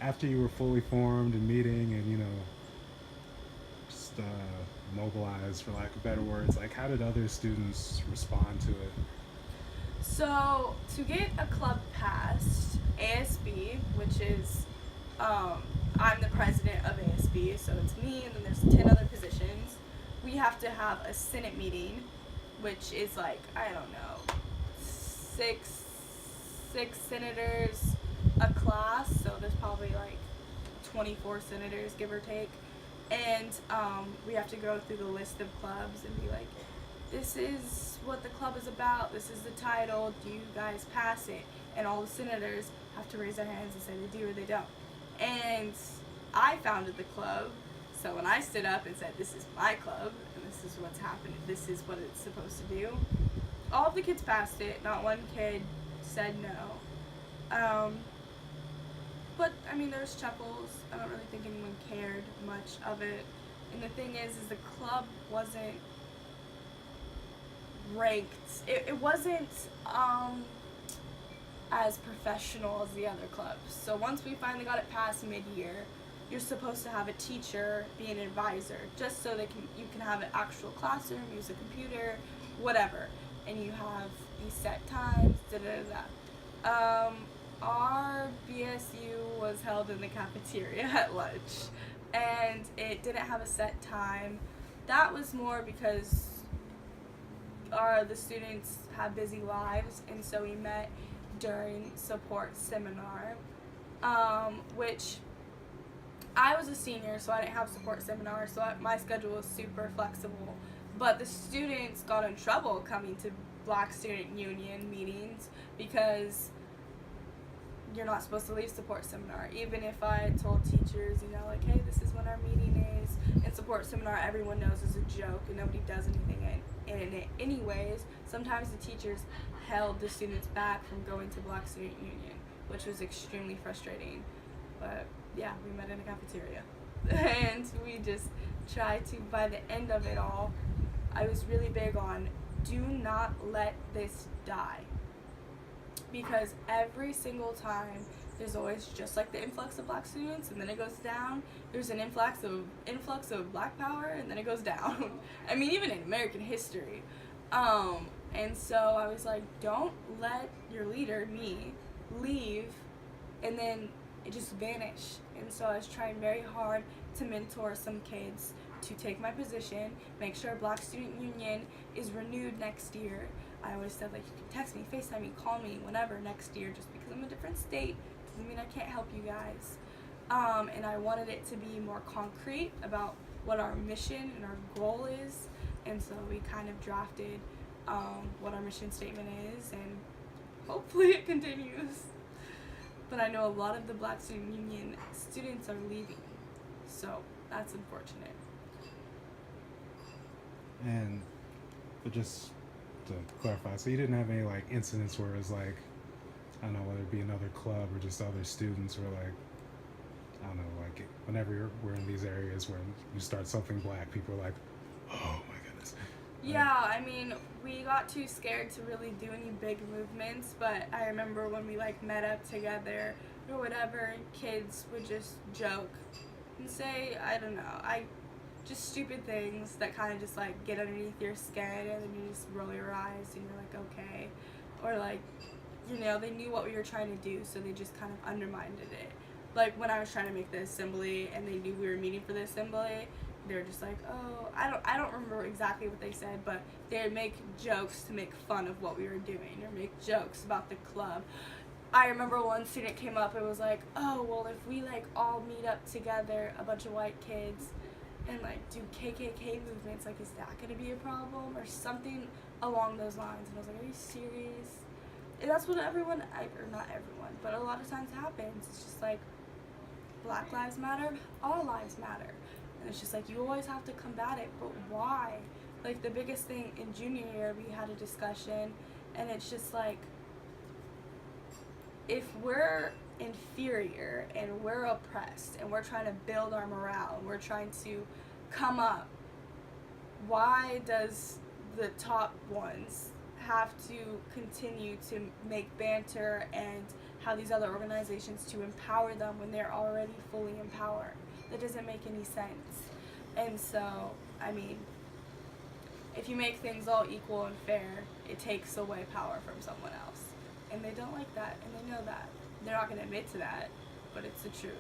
after you were fully formed and meeting and just mobilized, for lack of better words, like how did other students respond to it? So to get a club passed, ASB, which is I'm the president of ASB, so it's me, and then there's 10 other positions. We have to have a Senate meeting, which is like I don't know, six senators a class, so there's probably like 24 senators, give or take. And we have to go through the list of clubs and be like, this is what the club is about, this is the title, do you guys pass it? And all the senators have to raise their hands and say they do or they don't. And I founded the club, so when I stood up and said, this is my club, and this is what's happening, this is what it's supposed to do, all of the kids passed it, not one kid said no. But I mean, there's chuckles. I don't really think anyone cared much of it. And the thing is the club wasn't ranked. It wasn't as professional as the other clubs. So once we finally got it passed mid-year, you're supposed to have a teacher be an advisor, just so you can have an actual classroom, use a computer, whatever, and you have these set times. Da da da. Our BSU was held in the cafeteria at lunch, and it didn't have a set time. That was more because the students have busy lives, and so we met during support seminar, which I was a senior, so I didn't have support seminar, so my schedule was super flexible. But the students got in trouble coming to Black Student Union meetings because you're not supposed to leave support seminar. Even if I told teachers, like, hey, this is when our meeting is, and support seminar everyone knows is a joke and nobody does anything in it anyways, sometimes the teachers held the students back from going to Black Student Union, which was extremely frustrating. But yeah, we met in a cafeteria. And we just tried to, by the end of it all, I was really big on do not let this die. Because every single time there's always just like the influx of Black students and then it goes down. There's an influx of Black power and then it goes down. I mean, even in American history. And so I was like, don't let your leader, me, leave and then it just vanish. And so I was trying very hard to mentor some kids to take my position, make sure Black Student Union is renewed next year. I always said, like, you can text me, FaceTime me, call me whenever next year. Just because I'm in a different state doesn't mean I can't help you guys. And I wanted it to be more concrete about what our mission and our goal is. And so we kind of drafted what our mission statement is, and hopefully it continues. But I know a lot of the Black Student Union students are leaving, so that's unfortunate. And but just to clarify, so you didn't have any like incidents where it was like, I don't know, whether it be another club or just other students, or like, I don't know, like whenever we're in these areas where you start something Black, people are like, oh my goodness. Yeah, I mean, we got too scared to really do any big movements, but I remember when we like met up together or whatever, kids would just joke and say, I don't know, just stupid things that kind of just like get underneath your skin, and then you just roll your eyes and you're like, okay. Or like, they knew what we were trying to do, so they just kind of undermined it. Like when I was trying to make the assembly and they knew we were meeting for the assembly, they were just like, oh, I don't remember exactly what they said, but they would make jokes to make fun of what we were doing, or make jokes about the club. I remember one student came up and was like, oh, well, if we like all meet up together, a bunch of white kids, and like do KKK movements, like, is that gonna be a problem or something along those lines? And I was like, are you serious? And that's what everyone, or not everyone, but a lot of times happens. It's just like, Black lives matter, all lives matter. And it's just like, you always have to combat it, but why? Like the biggest thing in junior year, we had a discussion, and it's just like, if we're inferior and we're oppressed and we're trying to build our morale and we're trying to come up, why does the top ones have to continue to make banter and have these other organizations to empower them when they're already fully empowered. That doesn't make any sense. And so, I mean, if you make things all equal and fair, it takes away power from someone else. And they don't like that, and they know that. They're not going to admit to that, but it's the truth.